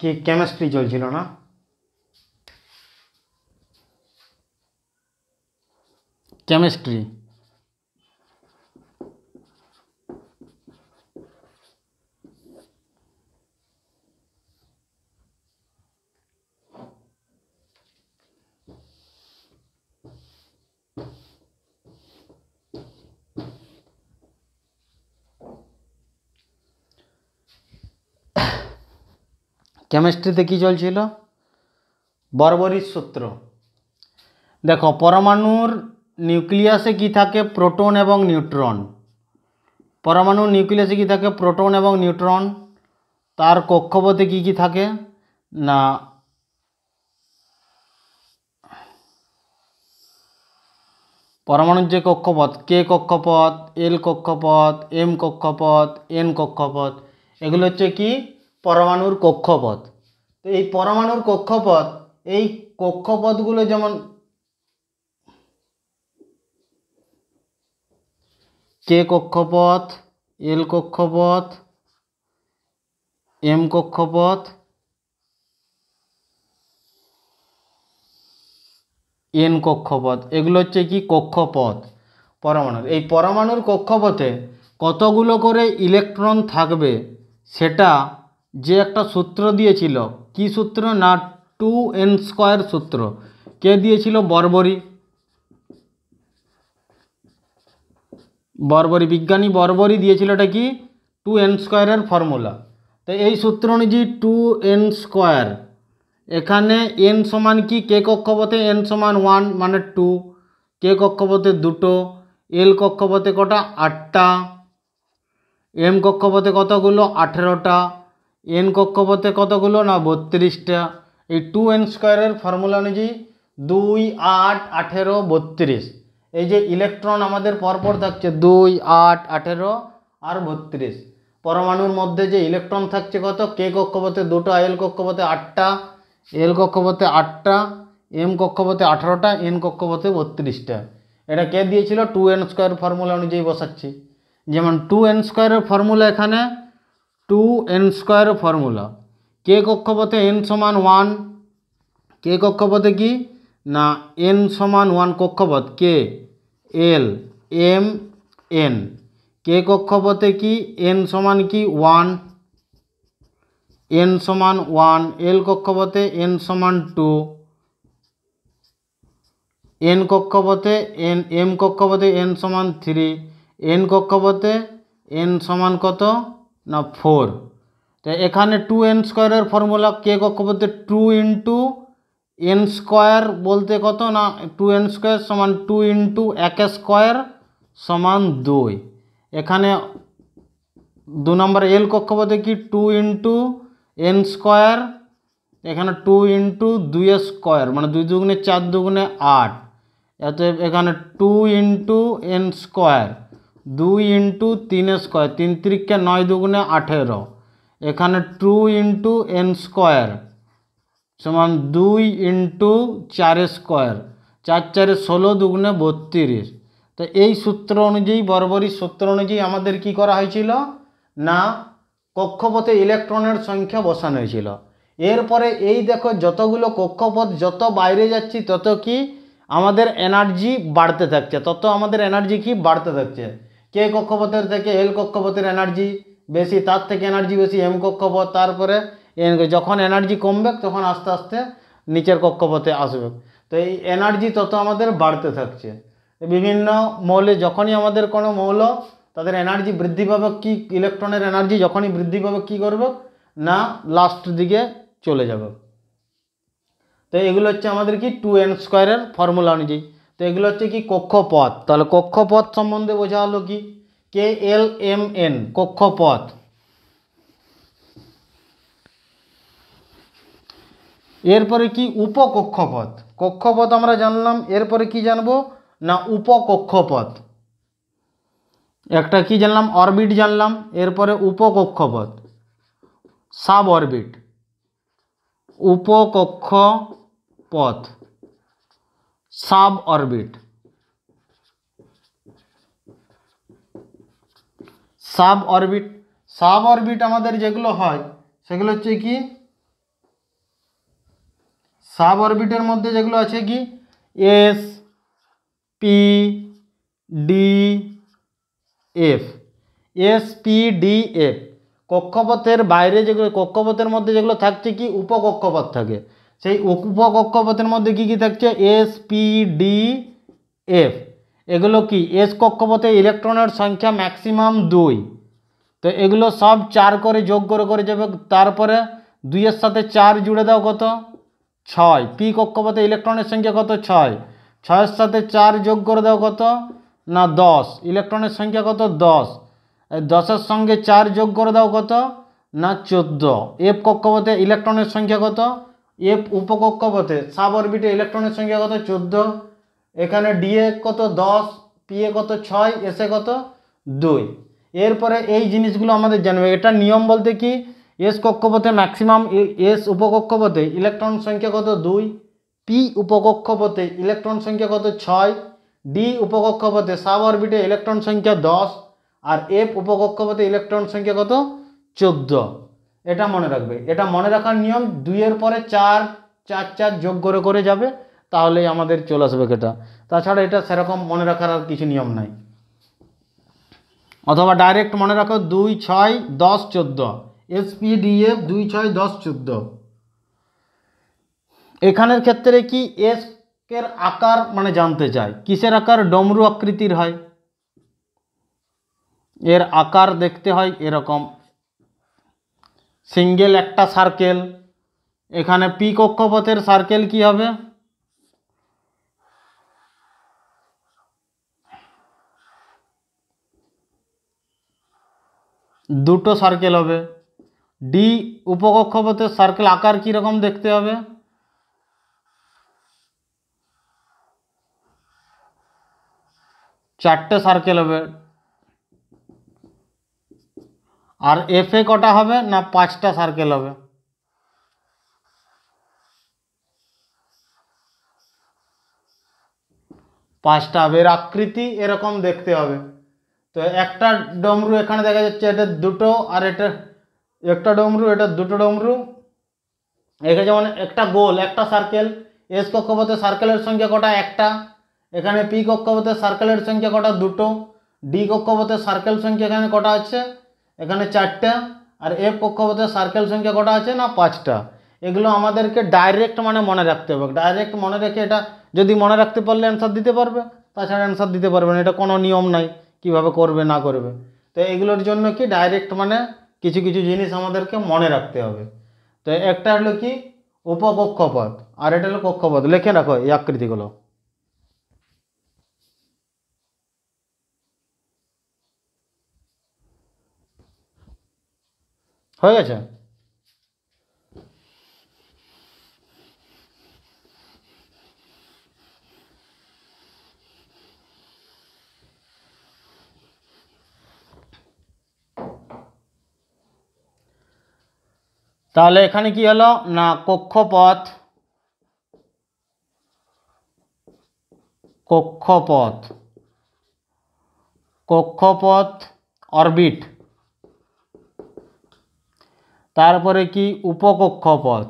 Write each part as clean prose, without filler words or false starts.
কি কেমিস্ট্রি চলছিল না? কেমিস্ট্রি। কেমিস্ট্রিতে কি চলছিল? বরবরির সূত্র। দেখো, পরমাণুর নিউক্লিয়াসে কি থাকে? প্রোটন এবং নিউট্রন। পরমাণুর নিউক্লিয়াসে কি থাকে? প্রোটন এবং নিউট্রন। তার কক্ষপথে কি কি থাকে না পরমাণুর যে কক্ষপথ, কে কক্ষপথ, এল কক্ষপথ, এম কক্ষপথ, এন কক্ষপথ, এগুলো হচ্ছে কি পরমাণুর কক্ষপথ। তো এই পরমাণুর কক্ষপথ, এই কক্ষপথগুলো যেমন কে কক্ষপথ, এল কক্ষপথ, এম কক্ষপথ, এন কক্ষপথ, এগুলো হচ্ছে কি কক্ষপথ পরমাণুর। এই পরমাণুর কক্ষপথে কতগুলো করে ইলেকট্রন থাকবে সেটা যে একটা সূত্র দিয়েছিল, কি সূত্র না 2n² সূত্র। কে দিয়েছিল? বরবরি। বিজ্ঞানী বরবরি দিয়েছিল এটা কি 2n² এর ফর্মুলা। তো এই সূত্র অনুযায়ী 2n², এখানে n সমান কি কে কক্ষপথে n সমান 1 মানে 2, কে কক্ষপথে 2টো, এল কক্ষপথে কটা? 8টা, এম কক্ষপথে কতগুলো? 18টা, এন কক্ষপথে কতগুলো? না 32টা। এই 2n² এর ফর্মুলা অনুযায়ী 2, 8, 18, 32, এই যে ইলেকট্রন আমাদের পরপর থাকছে 2, 8, 18 আর 32। পরমাণুর মধ্যে যে ইলেকট্রন থাকছে কত? কে কক্ষপথে 2টা, এল কক্ষপথে 8টা, এল কক্ষপথে 8টা, এম কক্ষপথে 18টা, এন কক্ষপথে 32টা। এটা কে দিয়েছিল? 2n² ফর্মুলা অনুযায়ী বসাচ্ছি। যেমন 2n² এর ফর্মুলা, এখানে 2n² ফর্মুলা, কে কক্ষপথে n সমান 1, কে কক্ষপথে কি না n সমান 1 কক্ষপথ, কে, এল, এম, এন, কে কক্ষপথে কি n সমান কি 1, n সমান 1, এল কক্ষপথে n সমান 2, এন কক্ষপথে এম কক্ষপথে n সমান 3, এন কক্ষপথে n সমান কত না 4। তো এখানে 2n² এর ফর্মুলা, কে কক্ষপথে 2 ইন্টু n² বলতে কত না 2n² সমান 2 ইন্টু 1² সমান 2। এখানে 2 নম্বর এল কক্ষপথে কি 2 ইন্টু n², এখানে 2 ইন্টু 2² মানে 2 দুগুণে 4 দুগুণে 8, অতএব এখানে 2 ইন্টু n², 2 ইন্টু 3² 3 3 9 দুগুণে 18, এখানে 2 ইন্টু n² সমান 2 ইন্টু 4² 4 4 16 দুগুণে 32। তো এই সূত্র অনুযায়ী, বরবরির সূত্র অনুযায়ী আমাদের কি করা হয়েছিল না কক্ষপথে ইলেকট্রনের সংখ্যা বসানো হয়েছিল। এরপরে এই দেখো, যতগুলো কক্ষপথ যত বাইরে যাচ্ছি তত কি আমাদের এনার্জি বাড়তে থাকছে, তত আমাদের এনার্জি কি বাড়তে থাকছে। কে কক্ষপথের থেকে এল কক্ষপথের এনার্জি বেশি, তার থেকে এনার্জি বেশি এম কক্ষপথ, তারপরে যখন এনার্জি কমবে তখন আস্তে আস্তে নিচের কক্ষপথে আসবে। তো এই এনার্জি তত আমাদের বাড়তে থাকছে। বিভিন্ন মৌলে যখনই আমাদের কোনো মৌল তাদের এনার্জি বৃদ্ধি পাবে, কি ইলেকট্রনের এনার্জি যখনই বৃদ্ধি পাবে কি করবে না লাস্ট দিকে চলে যাবে। তো এগুলো হচ্ছে আমাদের কি 2n² এর ফর্মুলা অনুযায়ী। তো এগুলো হচ্ছে কি কক্ষপথ। তাহলে কক্ষপথ সম্বন্ধে বোঝা হলো কি কে এল এম এন কক্ষপথ। এরপরে কি উপকক্ষপথ। কক্ষপথ আমরা জানলাম, এরপরে কি জানবো না উপকক্ষপথ। একটা কি জানলাম? অরবিট জানলাম। এরপরে উপকক্ষপথ, সাব অরবিট, উপকক্ষপথ, সাব অরবিট। সাব অরবিট আমাদের যেগুলো হয় সেগুলো হচ্ছে কি সাব অরবিটের মধ্যে যেগুলো আছে কি S P D F, S P D F. কক্ষপথের বাইরে যেগুলো, কক্ষপথের মধ্যে যেগুলো থাকছে কি উপকক্ষপথ থাকে, সেই উপকক্ষপথের মধ্যে কি কি থাকছে এস পি ডি এফ। এগুলো কি এস কক্ষপথে ইলেকট্রনের সংখ্যা ম্যাক্সিমাম 2, তো এগুলো সব 4 করে যোগ করে করে যাবে, তারপরে 2-এর সাথে 4 জুড়ে দাও কত 6। পি কক্ষপথে ইলেকট্রনের সংখ্যা কত 6, 6-এর সাথে 4 যোগ করে দাও কত না 10, ইলেকট্রনের সংখ্যা কত 10। 10-এর সঙ্গে 4 যোগ করে দাও কত না 14। এফ কক্ষপথে ইলেকট্রনের সংখ্যা কত, এফ উপকক্ষপথে সাব অরবিটে ইলেকট্রনের সংখ্যা কত 14। এখানে ডিএ কত 10, পিএ কত 6, এসে কত 2। এরপরে এই জিনিসগুলো আমাদের জানবে। এটা নিয়ম বলতে কি এস কক্ষপথে ম্যাক্সিমাম, এস উপকক্ষপথে ইলেকট্রন সংখ্যা কত 2, পি উপকক্ষপথে ইলেকট্রন সংখ্যা কত 6, ডি উপকক্ষপথে সাব অরবিটে ইলেকট্রন সংখ্যা 10, আর এফ উপকক্ষপথে ইলেকট্রন সংখ্যা কত 14। এটা মনে রাখবে। এটা মনে রাখার নিয়ম 2-এর পরে 4 4 4 যোগ করে করে যাবে, তাহলেই আমাদের চলে আসবে এটা। তাছাড়া এটা সেরকম মনে রাখার আর কিছু নিয়ম নাই। অথবা ডাইরেক্ট মনে রাখো 2 6 10 14, এসপিডিএফ 2 6 10 14। এখানের ক্ষেত্রে কি এস এর আকার মানে জানতে চাই, কিসের আকার ডমরু আকৃতির হয়, এর আকার দেখতে হয় এরকম সিঙ্গেল একটা সার্কেল। এখানে পি কক্ষপথের সার্কেল কি হবে দুটো সার্কেল হবে। ডি উপকক্ষপথের সার্কেল আকার কি রকম দেখতে হবে, চারটে সার্কেল হবে। আর এফ এ কটা হবে না 5টা সার্কেল হবে। পাঁচটা হবে। এর আকৃতি এরকম দেখতে হবে। তো একটা ডমরু এখানে দেখা যাচ্ছে, এটা দুটো, আর এটা একটা ডমরু, এটা দুটো ডমরু। এখানে যেমন একটা গোল একটা সার্কেল, এস কক্ষপথে সার্কেলের সংখ্যা কটা একটা, এখানে পি কক্ষপথে সার্কেলের সংখ্যা কটা দুটো, ডি কক্ষপথে সার্কেল সংখ্যা এখানে কটা আছে এখানে 4টা, আর এফ কক্ষপথে সার্কেল সংখ্যা কটা আছে না 5টা। এগুলো আমাদেরকে ডাইরেক্ট মানে মনে রাখতে হবে। ডাইরেক্ট মনে রেখে এটা যদি মনে রাখতে পারলে অ্যান্সার দিতে পারবে, তাছাড়া অ্যান্সার দিতে পারবে না। এটা কোনো নিয়ম নাই কিভাবে করবে না করবে। তো এগুলোর জন্য কি ডাইরেক্ট মানে কিছু কিছু জিনিস আমাদেরকে মনে রাখতে হবে। তো একটা হলো কি উপকক্ষপথ, আর এটা হলো কক্ষপথ। লিখে রাখো এই আকৃতিগুলো। হয়ে গেছে। তাহলে এখানে কি হলো না কক্ষপথ, কক্ষপথ কক্ষপথ অরবিট, তারপরে কি উপকক্ষপথ,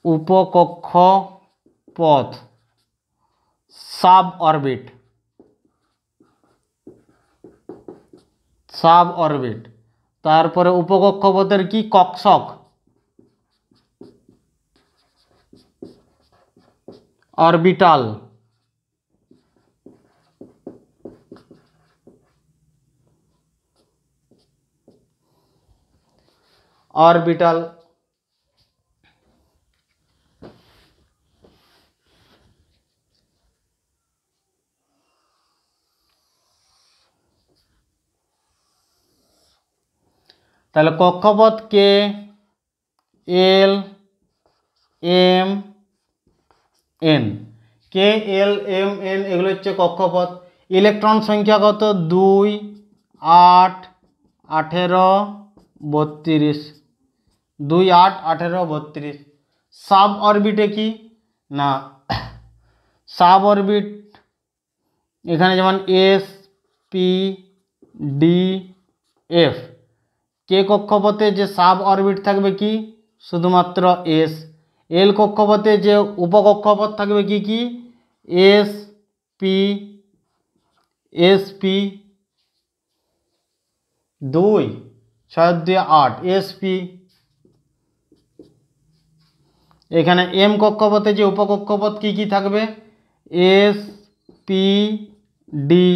উপকক্ষপথ সাব অরবিট, সাব অরবিট। তারপরে উপকক্ষপথের কি কক্ষক, অরবিটাল। অরবিটাল। তাহলে কক্ষপথ কে এল এম এন, কে এল এম এন এগুলো হচ্ছে কক্ষপথ। ইলেকট্রন সংখ্যা কত 2 8 18 32, 2 8 18 32। সাব অরবিটে কি না সাব অরবিট এখানে যেমন এস পি ডি এফ, কে কক্ষপথে যে সাব অরবিট থাকবে কি শুধুমাত্র এস। এল কক্ষপথে যে উপকক্ষপথ থাকবে কি কি S P, S P 2 6 2 8 S P. এখানে এম কক্ষপথে যে উপকক্ষপথ কি কি থাকবে এস পি ডি।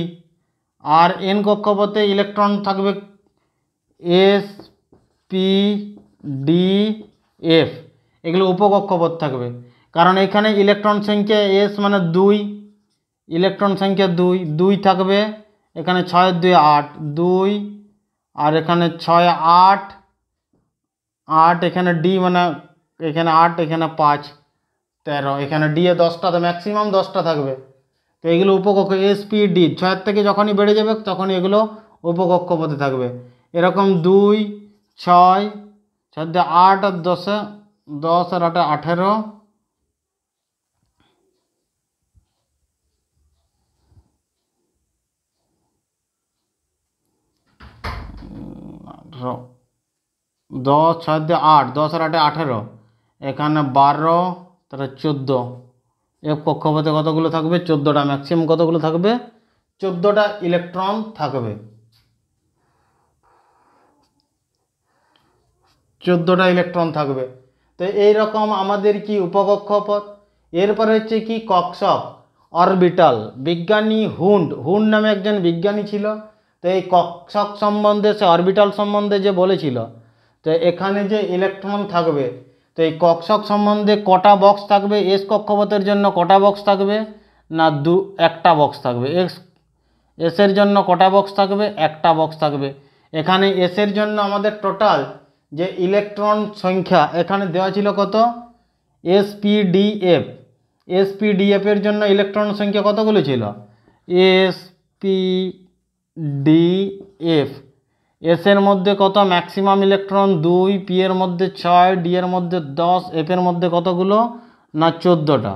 আর এন কক্ষপথে ইলেকট্রন থাকবে এস পি ডি এফ। এগুলো উপকক্ষপথ থাকবে, কারণ এখানে ইলেকট্রন সংখ্যা এস মানে 2, ইলেকট্রন সংখ্যা 2 2 থাকবে। এখানে 6 2 8 2, আর এখানে 6 8 8, এখানে ডি মানে এখানে 8 এখানে 5 13, এখানে ডি এ 10টা, তো ম্যাক্সিমাম 10টা থাকবে। তো এগুলো উপকক্ষ এস পি ডি 6 থেকে যখনই বেড়ে যাবে তখনই এগুলো উপকক্ষপথে থাকবে। এরকম 2 6 6 8 আর 10, 10 আর 8 18, দশ 6 8, 10 আর 8 18, এখানে 12, তাহলে 14। এফ কক্ষপথে কতগুলো থাকবে 14টা, ম্যাক্সিমাম কতগুলো থাকবে 14টা ইলেকট্রন থাকবে, 14টা ইলেকট্রন থাকবে। তো এইরকম আমাদের কি উপকক্ষপথ। এরপরে হচ্ছে কি কক্ষক অরবিটাল। বিজ্ঞানী হুন্ড নামে একজন বিজ্ঞানী ছিল। তো এই কক্ষক সম্বন্ধে, সে অরবিটাল সম্বন্ধে যে বলেছিল, তো এখানে যে ইলেকট্রন থাকবে, তো এই কক্ষক সম্বন্ধে কটা বক্স থাকবে এস কক্ষপথের জন্য, কটা বক্স থাকবে না একটা বক্স থাকবে। এসের জন্য কটা বক্স থাকবে একটা বক্স থাকবে। এখানে এসের জন্য আমাদের টোটাল যে ইলেকট্রন সংখ্যা এখানে দেওয়া ছিল কত এসপিডিএফ। এসপিডিএফ এর জন্য ইলেকট্রন সংখ্যা কতগুলো ছিল এসপিডিএফ। এস এর মধ্যে কত ম্যাক্সিমাম ইলেকট্রন 2, পি এর মধ্যে 6, ডি এর মধ্যে 10, এফ এর মধ্যে কতগুলো না 14টা।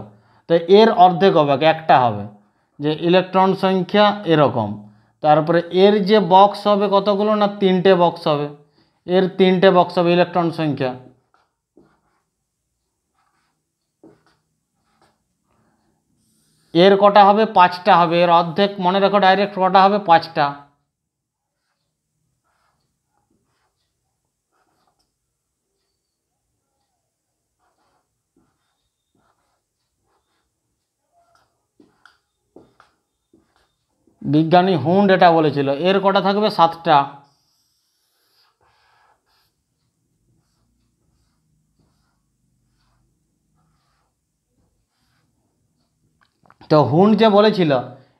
তো এর অর্ধেক হবে একটা হবে, যে ইলেকট্রন সংখ্যা এরকম। তারপরে এর যে বক্স হবে কতগুলো না 3টে বক্স হবে, এর 3টে বক্স হবে ইলেকট্রন সংখ্যা। এর কটা হবে 5টা হবে, এর অর্ধেক মনে রাখো ডাইরেক্ট কটা হবে 5টা। বিজ্ঞানী হুন্ড এটা বলেছিল। এর কটা থাকবে 7টা। তো হুন্ড যে বলেছিল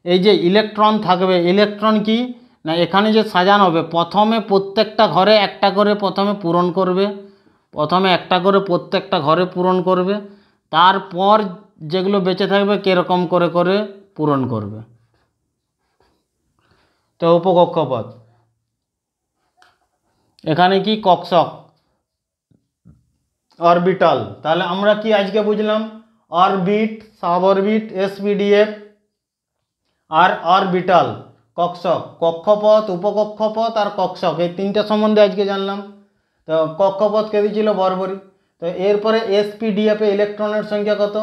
এই যে ইলেকট্রন থাকবে, ইলেকট্রন কি না এখানে যে সাজানো হবে, প্রথমে প্রত্যেকটা ঘরে একটা করে প্রথমে পূরণ করবে, প্রথমে একটা করে প্রত্যেকটা ঘরে পূরণ করবে, তারপর যেগুলো বেঁচে থাকবে কীরকম করে করে পূরণ করবে। তো উপকক্ষপথ এখানে কি কক্ষক অরবিটাল। তাহলে আমরা কি আজকে বুঝলাম অরবিট, সাব অরবিট, এসপিডিএফ আর অরবিটাল, কক্ষক, কক্ষপথ, উপকক্ষপথ আর কক্ষক, এই 3টে সম্বন্ধে আজকে জানলাম। তো কক্ষপথ কে দিয়েছিল বরবরি। তো এরপরে এসপিডিএফ এ ইলেকট্রনের সংখ্যা কত,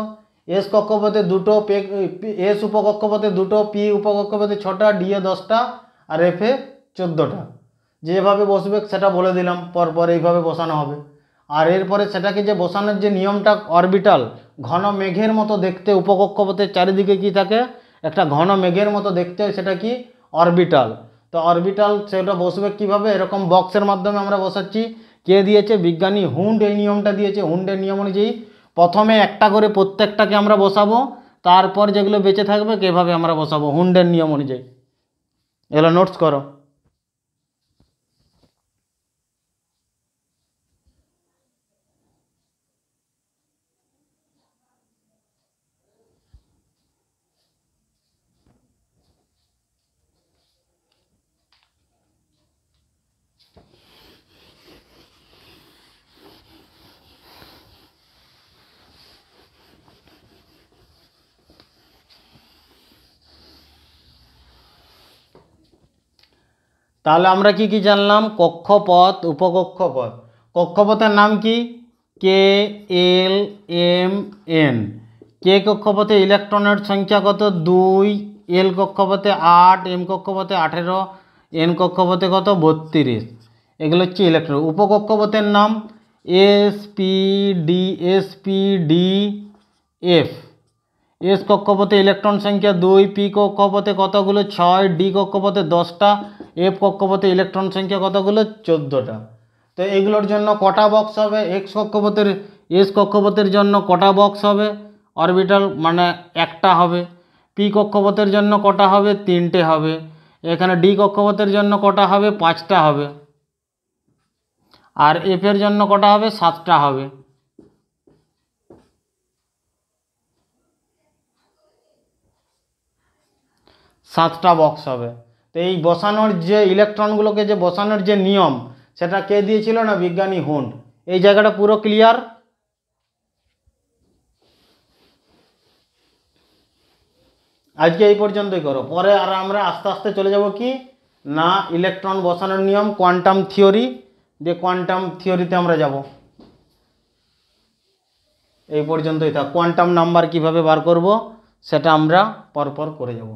এস কক্ষপথে 2টো, এস উপকক্ষপথে 2টো, পি উপকক্ষপথে 6টা, ডি এ 10টা আর এফ এ 14টা। যেভাবে বসবে সেটা বলে দিলাম, পরপর এইভাবে বসানো হবে। আর এরপরে সেটাকে যে বসানোর যে নিয়মটা অরবিটাল, ঘন মেঘের মতো দেখতে, উপকক্ষপথের চারিদিকে কি থাকে একটা ঘন মেঘের মতো দেখতে হয়, সেটা কি অরবিটাল। তো অরবিটাল সেটা বসবে কিভাবে, এরকম বক্সের মাধ্যমে আমরা বসাচ্ছি। কে দিয়েছে বিজ্ঞানী হুন্ড এই নিয়মটা দিয়েছে। হুন্ডের নিয়ম অনুযায়ী প্রথমে একটা করে প্রত্যেকটাকে আমরা বসাবো, তারপর যেগুলো বেঁচে থাকবে কীভাবে আমরা বসাবো হুন্ডের নিয়ম অনুযায়ী। এগুলো নোটস করো। তাহলে আমরা কি কি জানলাম? কক্ষপথ, উপকক্ষপথ। কক্ষপথের নাম কি? কে, এল, এম, এন। কে কক্ষপথে ইলেকট্রনের সংখ্যা কত? 2। এল কক্ষপথে 8, এম কক্ষপথে 18, এন কক্ষপথে কত? 32। এগুলো হচ্ছে ইলেকট্রন। উপকক্ষপথের নাম S, P, D, S, P, D, F. S কক্ষপথে ইলেকট্রন সংখ্যা 2, পি কক্ষপথে কতগুলো? 6, ডি কক্ষপথে 10টা, এফ কক্ষপথে ইলেকট্রন সংখ্যা কতগুলো? 14টা। তো এগুলোর জন্য কটা বক্স হবে? এস কক্ষপথের জন্য কটা বক্স হবে? অরবিটাল মানে একটা হবে। পি কক্ষপথের জন্য কটা হবে? 3টে হবে। এখানে ডি কক্ষপথের জন্য কটা হবে? 5টা হবে। আর এফ এর জন্য কটা হবে? 7টা হবে। সাতটা বক্স হবে। তো এই বসানোর যে ইলেকট্রনগুলোকে যে বসানোর যে নিয়ম, সেটা কে দিয়েছিল? না বিজ্ঞানী হুন্ড। এই জায়গাটা পুরো ক্লিয়ার? আজকে এই পর্যন্তই করো। পরে আর আমরা আস্তে আস্তে চলে যাব কি না ইলেকট্রন বসানোর নিয়ম, কোয়ান্টাম থিওরি, দিয়ে কোয়ান্টাম থিওরিতে আমরা যাব। এই পর্যন্তই থাক। কোয়ান্টাম নাম্বার কিভাবে বার করব সেটা আমরা পরপর করে যাব।